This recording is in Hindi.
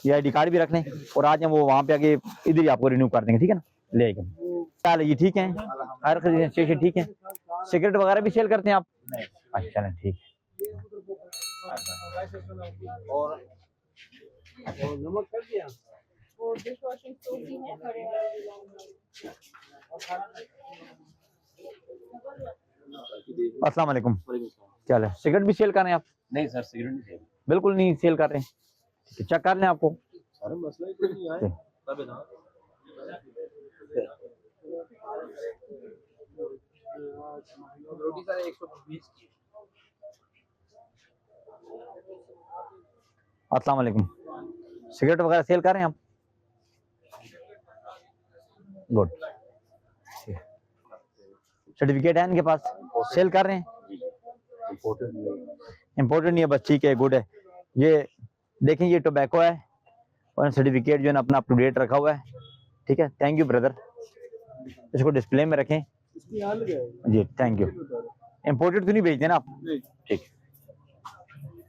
ये ID कार्ड भी रख लें और आज हम वो वहाँ पे आके इधर ही आपको रिन्यू कर देंगे, ठीक है ना। ले आइए। क्या हाल है जी, ठीक है? हर चीज़ ठीक है। सिगरेट वगैरह भी सेल करते हैं आप? अच्छा चलें ठीक है। और नमक कर दिया वो डिश वॉशिंग सोप भी है बड़े अस्सलाम वालेकुम। क्या हाल है? सिगरेट भी सेल कर रहे हैं आप? नहीं सर, सिगरेट नहीं सेल, बिल्कुल नहीं सेल कर रहे हैं, चेक कर लें आपको। अरे मसला ही नहीं आया तब ना। रोटी सर 120 की। अस्सलाम वालेकुम। सिगरेट वगैरह सेल कर रहे हैं आप? गुड। सर्टिफिकेट है इनके पास? सेल कर रहे हैं? इम्पोर्टेड नहीं है, बस ठीक है, गुड है। ये देखें, ये टोबैको है और सर्टिफिकेट जो है ना अपना अप टू डेट रखा हुआ है, ठीक है। थैंक यू ब्रदर, इसको डिस्प्ले में रखें जी, थैंक यू। इम्पोर्टेड तो नहीं भेज देना आप? ठीक है।